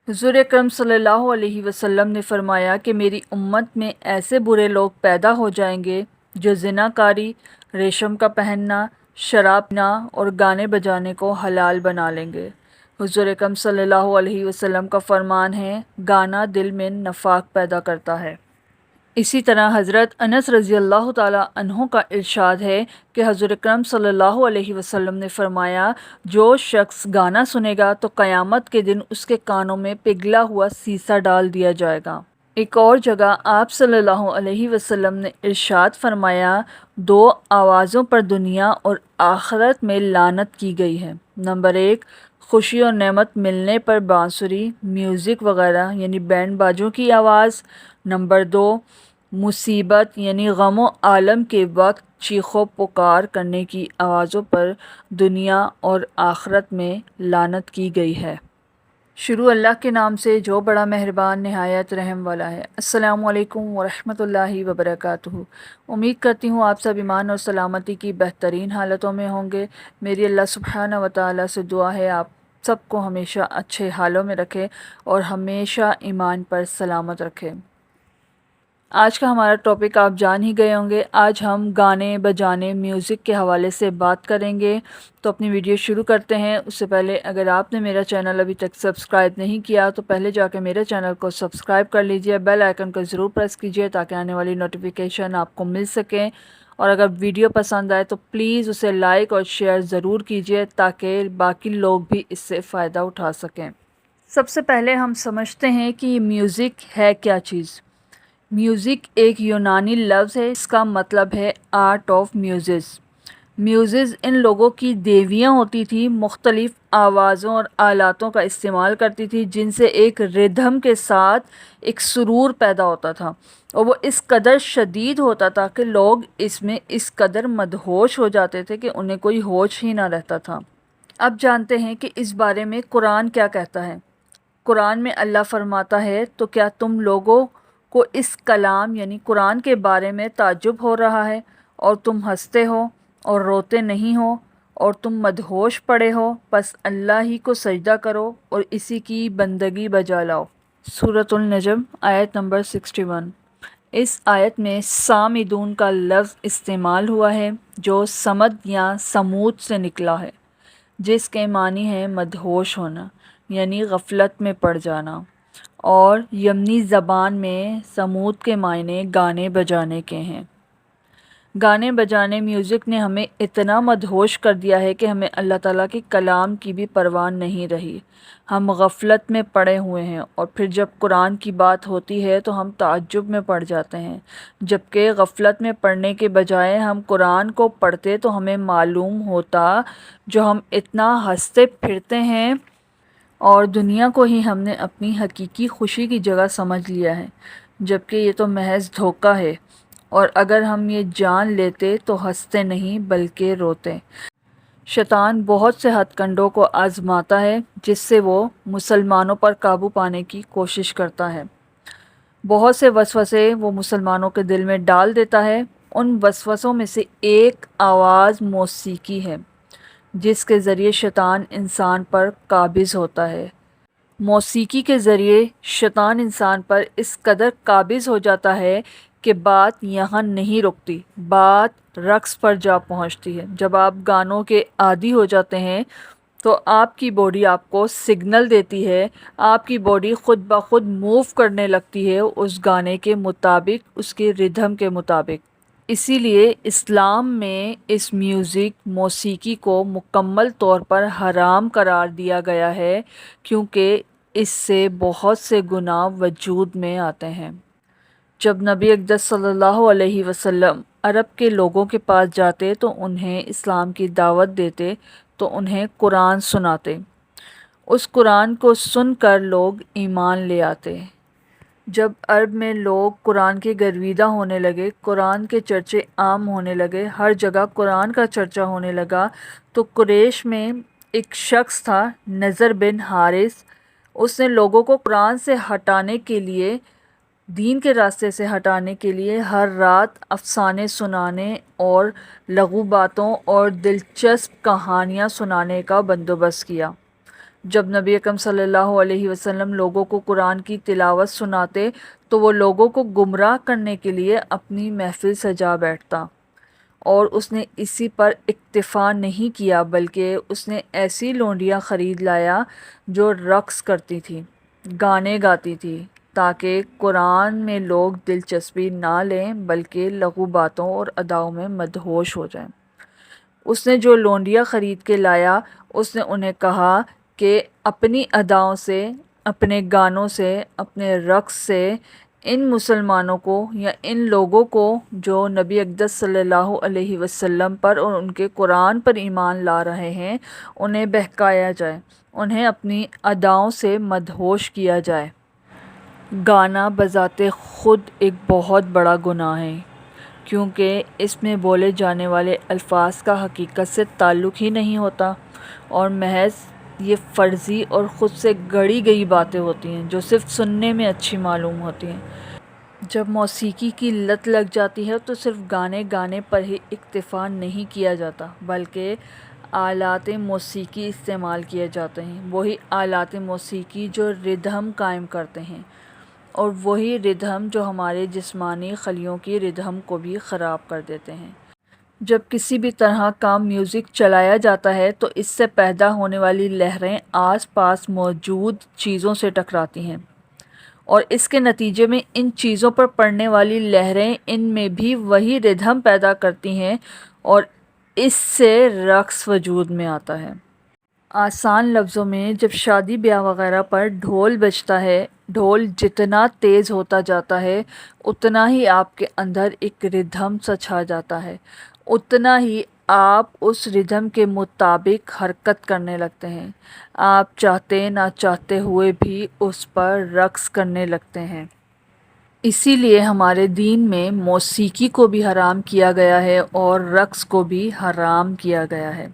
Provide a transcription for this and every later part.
حضور اکرم صلی اللہ علیہ وسلم نے فرمایا کہ میری امت میں ایسے برے لوگ پیدا ہو جائیں گے جو زنا کاری، ریشم کا پہننا، شراب پینا اور گانے بجانے کو حلال بنا لیں گے۔ حضور اکرم صلی اللہ علیہ وسلم کا فرمان ہے، گانا دل میں نفاق پیدا کرتا ہے۔ اسی طرح حضرت انس رضی اللہ تعالیٰ عنہ کا ارشاد ہے کہ حضور اکرم صلی اللہ علیہ وسلم نے فرمایا، جو شخص گانا سنے گا تو قیامت کے دن اس کے کانوں میں پگھلا ہوا سیسا ڈال دیا جائے گا۔ ایک اور جگہ آپ صلی اللہ علیہ وسلم نے ارشاد فرمایا، دو آوازوں پر دنیا اور آخرت میں لعنت کی گئی ہے۔ نمبر 1، خوشی اور نعمت ملنے پر بانسری، میوزک وغیرہ یعنی بینڈ باجوں کی آواز۔ نمبر 2، مصیبت یعنی غم و عالم کے وقت چیخ و پکار کرنے کی آوازوں پر دنیا اور آخرت میں لعنت کی گئی ہے۔ شروع اللہ کے نام سے جو بڑا مہربان نہایت رحم والا ہے۔ السلام علیکم ورحمۃ اللہ وبرکاتہ۔ امید کرتی ہوں آپ سب ایمان اور سلامتی کی بہترین حالتوں میں ہوں گے۔ میری اللہ سبحانہ و تعالیٰ سے دعا ہے آپ سب کو ہمیشہ اچھے حالوں میں رکھے اور ہمیشہ ایمان پر سلامت رکھے۔ آج کا ہمارا ٹاپک آپ جان ہی گئے ہوں گے۔ آج ہم گانے بجانے میوزک کے حوالے سے بات کریں گے، تو اپنی ویڈیو شروع کرتے ہیں۔ اس سے پہلے اگر آپ نے میرا چینل ابھی تک سبسکرائب نہیں کیا تو پہلے جا کے میرے چینل کو سبسکرائب کر لیجئے، بیل آئیکن کو ضرور پریس کیجئے تاکہ آنے والی نوٹیفیکیشن آپ کو مل سکیں، اور اگر ویڈیو پسند آئے تو پلیز اسے لائک اور شیئر ضرور کیجئے تاکہ باقی لوگ بھی اس سے فائدہ اٹھا سکیں۔ سب سے پہلے ہم سمجھتے ہیں کہ یہ میوزک ہے کیا چیز۔ میوزک ایک یونانی لفظ ہے، اس کا مطلب ہے آرٹ آف میوزز۔ میوزز ان لوگوں کی دیویاں ہوتی تھیں، مختلف آوازوں اور آلاتوں کا استعمال کرتی تھی جن سے ایک ردھم کے ساتھ ایک سرور پیدا ہوتا تھا، اور وہ اس قدر شدید ہوتا تھا کہ لوگ اس میں اس قدر مدہوش ہو جاتے تھے کہ انہیں کوئی ہوش ہی نہ رہتا تھا۔ اب جانتے ہیں کہ اس بارے میں قرآن کیا کہتا ہے۔ قرآن میں اللہ فرماتا ہے، تو کیا تم لوگوں کو اس کلام یعنی قرآن کے بارے میں تعجب ہو رہا ہے، اور تم ہنستے ہو اور روتے نہیں ہو، اور تم مدہوش پڑے ہو، پس اللہ ہی کو سجدہ کرو اور اسی کی بندگی بجا لاؤ۔ سورۃ النجم آیت نمبر 61۔ اس آیت میں سامدون کا لفظ استعمال ہوا ہے جو سمد یا سمود سے نکلا ہے، جس کے معنی ہے مدہوش ہونا یعنی غفلت میں پڑ جانا، اور یمنی زبان میں سمود کے معنی گانے بجانے کے ہیں۔ گانے بجانے میوزک نے ہمیں اتنا مدہوش کر دیا ہے کہ ہمیں اللہ تعالیٰ کے کلام کی بھی پرواہ نہیں رہی، ہم غفلت میں پڑے ہوئے ہیں، اور پھر جب قرآن کی بات ہوتی ہے تو ہم تعجب میں پڑ جاتے ہیں، جبکہ غفلت میں پڑنے کے بجائے ہم قرآن کو پڑھتے تو ہمیں معلوم ہوتا جو ہم اتنا ہنستے پھرتے ہیں اور دنیا کو ہی ہم نے اپنی حقیقی خوشی کی جگہ سمجھ لیا ہے، جبکہ یہ تو محض دھوکہ ہے، اور اگر ہم یہ جان لیتے تو ہنستے نہیں بلکہ روتے۔ شیطان بہت سے ہتھ کنڈوں کو آزماتا ہے جس سے وہ مسلمانوں پر قابو پانے کی کوشش کرتا ہے۔ بہت سے وسوسے وہ مسلمانوں کے دل میں ڈال دیتا ہے۔ ان وسوسوں میں سے ایک آواز موسیقی ہے، جس کے ذریعے شیطان انسان پر قابض ہوتا ہے۔ موسیقی کے ذریعے شیطان انسان پر اس قدر قابض ہو جاتا ہے کہ بات یہاں نہیں رکتی، بات رقص پر جا پہنچتی ہے۔ جب آپ گانوں کے عادی ہو جاتے ہیں تو آپ کی باڈی آپ کو سگنل دیتی ہے، آپ کی باڈی خود بخود موو کرنے لگتی ہے اس گانے کے مطابق، اس کے ردھم کے مطابق۔ اسی لیے اسلام میں اس میوزک موسیقی کو مکمل طور پر حرام قرار دیا گیا ہے، کیونکہ اس سے بہت سے گناہ وجود میں آتے ہیں۔ جب نبی اقدس صلی اللہ علیہ وسلم عرب کے لوگوں کے پاس جاتے تو انہیں اسلام کی دعوت دیتے تو انہیں قرآن سناتے، اس قرآن کو سن کر لوگ ایمان لے آتے۔ جب عرب میں لوگ قرآن کے گرویدہ ہونے لگے، قرآن کے چرچے عام ہونے لگے، ہر جگہ قرآن کا چرچا ہونے لگا، تو قریش میں ایک شخص تھا نضر بن حارث۔ اس نے لوگوں کو قرآن سے ہٹانے کے لیے، دین کے راستے سے ہٹانے کے لیے ہر رات افسانے سنانے اور لغو باتوں اور دلچسپ کہانیاں سنانے کا بندوبست کیا۔ جب نبی اکرم صلی اللہ علیہ وسلم لوگوں کو قرآن کی تلاوت سناتے تو وہ لوگوں کو گمراہ کرنے کے لیے اپنی محفل سجا بیٹھتا، اور اس نے اسی پر اکتفا نہیں کیا بلکہ اس نے ایسی لونڈیاں خرید لایا جو رقص کرتی تھی، گانے گاتی تھی، تاکہ قرآن میں لوگ دلچسپی نہ لیں بلکہ لغو باتوں اور اداؤں میں مدہوش ہو جائیں۔ اس نے جو لونڈیاں خرید کے لایا، اس نے انہیں کہا کہ اپنی اداؤں سے، اپنے گانوں سے، اپنے رقص سے ان مسلمانوں کو یا ان لوگوں کو جو نبی اقدس صلی اللہ علیہ وسلم پر اور ان کے قرآن پر ایمان لا رہے ہیں، انہیں بہکایا جائے، انہیں اپنی اداؤں سے مدہوش کیا جائے۔ گانا بذات خود ایک بہت بڑا گناہ ہے، کیونکہ اس میں بولے جانے والے الفاظ کا حقیقت سے تعلق ہی نہیں ہوتا، اور محض یہ فرضی اور خود سے گڑھی گئی باتیں ہوتی ہیں جو صرف سننے میں اچھی معلوم ہوتی ہیں۔ جب موسیقی کی لت لگ جاتی ہے تو صرف گانے گانے پر ہی اکتفا نہیں کیا جاتا بلکہ آلات موسیقی استعمال کیے جاتے ہیں، وہی آلات موسیقی جو ردھم قائم کرتے ہیں، اور وہی ردھم جو ہمارے جسمانی خلیوں کی ردھم کو بھی خراب کر دیتے ہیں۔ جب کسی بھی طرح کا میوزک چلایا جاتا ہے تو اس سے پیدا ہونے والی لہریں آس پاس موجود چیزوں سے ٹکراتی ہیں، اور اس کے نتیجے میں ان چیزوں پر پڑنے والی لہریں ان میں بھی وہی ردھم پیدا کرتی ہیں، اور اس سے رقص وجود میں آتا ہے۔ آسان لفظوں میں جب شادی بیاہ وغیرہ پر ڈھول بجتا ہے، ڈھول جتنا تیز ہوتا جاتا ہے اتنا ہی آپ کے اندر ایک ردھم سا چھا جاتا ہے، اتنا ہی آپ اس ردھم کے مطابق حرکت کرنے لگتے ہیں، آپ چاہتے نہ چاہتے ہوئے بھی اس پر رقص کرنے لگتے ہیں۔ اسی لیے ہمارے دین میں موسیقی کو بھی حرام کیا گیا ہے اور رقص کو بھی حرام کیا گیا ہے۔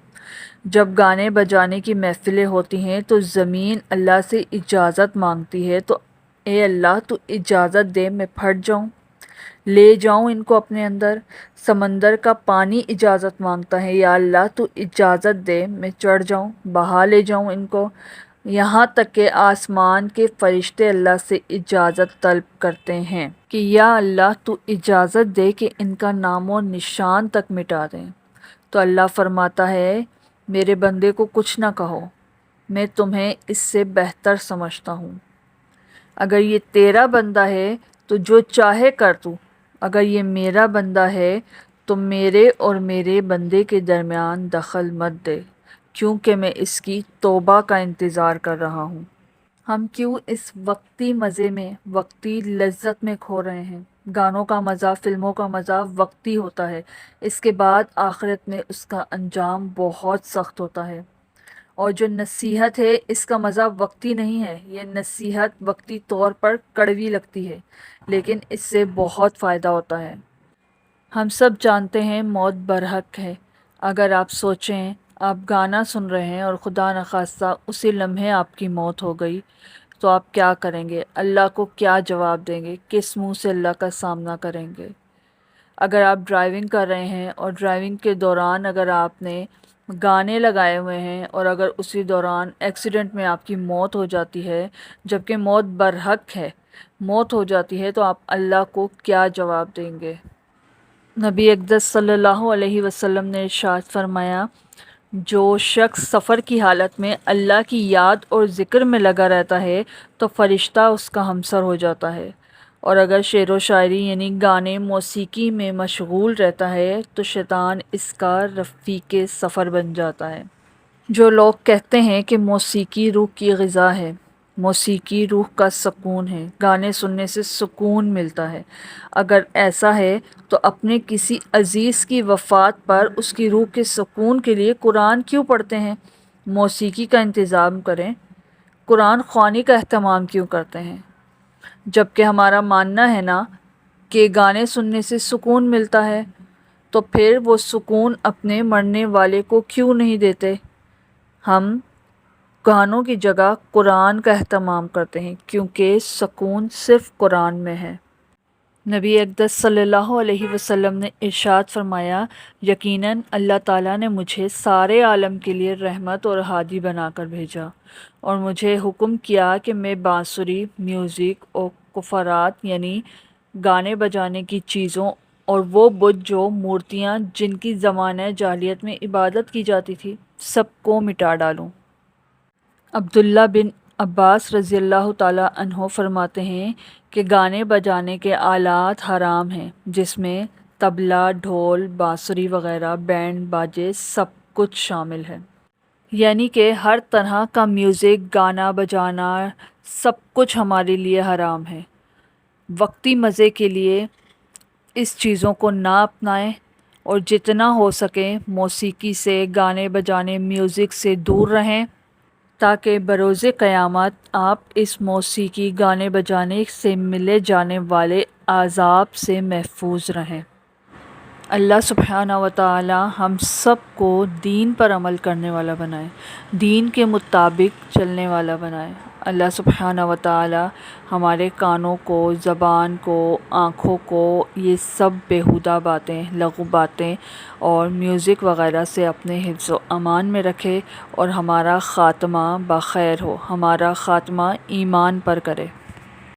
جب گانے بجانے کی محفلیں ہوتی ہیں تو زمین اللہ سے اجازت مانگتی ہے، تو اے اللہ تو اجازت دے میں پھٹ جاؤں، لے جاؤں ان کو اپنے اندر۔ سمندر کا پانی اجازت مانگتا ہے، یا اللہ تو اجازت دے میں چڑھ جاؤں، بہا لے جاؤں ان کو۔ یہاں تک کہ آسمان کے فرشتے اللہ سے اجازت طلب کرتے ہیں کہ یا اللہ تو اجازت دے کہ ان کا نام و نشان تک مٹا دیں، تو اللہ فرماتا ہے میرے بندے کو کچھ نہ کہو، میں تمہیں اس سے بہتر سمجھتا ہوں۔ اگر یہ تیرا بندہ ہے تو جو چاہے کر تو، اگر یہ میرا بندہ ہے تو میرے اور میرے بندے کے درمیان دخل مت دے، کیونکہ میں اس کی توبہ کا انتظار کر رہا ہوں۔ ہم کیوں اس وقتی مزے میں، وقتی لذت میں کھو رہے ہیں؟ گانوں کا مزہ، فلموں کا مزہ وقتی ہوتا ہے، اس کے بعد آخرت میں اس کا انجام بہت سخت ہوتا ہے۔ اور جو نصیحت ہے اس کا مزہ وقتی نہیں ہے، یہ نصیحت وقتی طور پر کڑوی لگتی ہے لیکن اس سے بہت فائدہ ہوتا ہے۔ ہم سب جانتے ہیں موت برحق ہے۔ اگر آپ سوچیں آپ گانا سن رہے ہیں اور خدا نخواستہ اسی لمحے آپ کی موت ہو گئی تو آپ کیا کریں گے؟ اللہ کو کیا جواب دیں گے؟ کس منہ سے اللہ کا سامنا کریں گے؟ اگر آپ ڈرائیونگ کر رہے ہیں اور ڈرائیونگ کے دوران اگر آپ نے گانے لگائے ہوئے ہیں اور اگر اسی دوران ایکسیڈنٹ میں آپ کی موت ہو جاتی ہے، جبکہ موت برحق ہے، موت ہو جاتی ہے، تو آپ اللہ کو کیا جواب دیں گے؟ نبی اقدس صلی اللہ علیہ وسلم نے ارشاد فرمایا، جو شخص سفر کی حالت میں اللہ کی یاد اور ذکر میں لگا رہتا ہے تو فرشتہ اس کا ہمسر ہو جاتا ہے، اور اگر شعر و شاعری یعنی گانے موسیقی میں مشغول رہتا ہے تو شیطان اس کا رفیق سفر بن جاتا ہے۔ جو لوگ کہتے ہیں کہ موسیقی روح کی غذا ہے، موسیقی روح کا سکون ہے، گانے سننے سے سکون ملتا ہے، اگر ایسا ہے تو اپنے کسی عزیز کی وفات پر اس کی روح کے سکون کے لیے قرآن کیوں پڑھتے ہیں؟ موسیقی کا انتظام کریں، قرآن خوانی کا اہتمام کیوں کرتے ہیں؟ جبکہ ہمارا ماننا ہے نا کہ گانے سننے سے سکون ملتا ہے، تو پھر وہ سکون اپنے مرنے والے کو کیوں نہیں دیتے؟ ہم گانوں کی جگہ قرآن کا اہتمام کرتے ہیں کیونکہ سکون صرف قرآن میں ہے۔ نبی اقدس صلی اللہ علیہ وسلم نے ارشاد فرمایا، یقیناً اللہ تعالیٰ نے مجھے سارے عالم کے لیے رحمت اور ہادی بنا کر بھیجا، اور مجھے حکم کیا کہ میں بانسری، میوزک اور کفارات یعنی گانے بجانے کی چیزوں اور وہ بت جو مورتیاں جن کی زمانہ جاہلیت میں عبادت کی جاتی تھی سب کو مٹا ڈالوں۔ عبداللہ بن عباس رضی اللہ تعالیٰ عنہ فرماتے ہیں کہ گانے بجانے کے آلات حرام ہیں، جس میں طبلہ، ڈھول، بانسری وغیرہ، بینڈ باجے سب کچھ شامل ہے۔ یعنی کہ ہر طرح کا میوزک، گانا بجانا سب کچھ ہمارے لیے حرام ہے۔ وقتی مزے کے لیے اس چیزوں کو نہ اپنائیں، اور جتنا ہو سکے موسیقی سے، گانے بجانے، میوزک سے دور رہیں، تاکہ بروز قیامت آپ اس موسیقی، گانے بجانے سے ملے جانے والے عذاب سے محفوظ رہیں۔ اللہ سبحانہ و تعالی ہم سب کو دین پر عمل کرنے والا بنائے، دین کے مطابق چلنے والا بنائے۔ اللہ سبحانہ و تعالی ہمارے کانوں کو، زبان کو، آنکھوں کو یہ سب بیہودہ باتیں، لغو باتیں اور میوزک وغیرہ سے اپنے حفظ و امان میں رکھے، اور ہمارا خاتمہ بخیر ہو، ہمارا خاتمہ ایمان پر کرے۔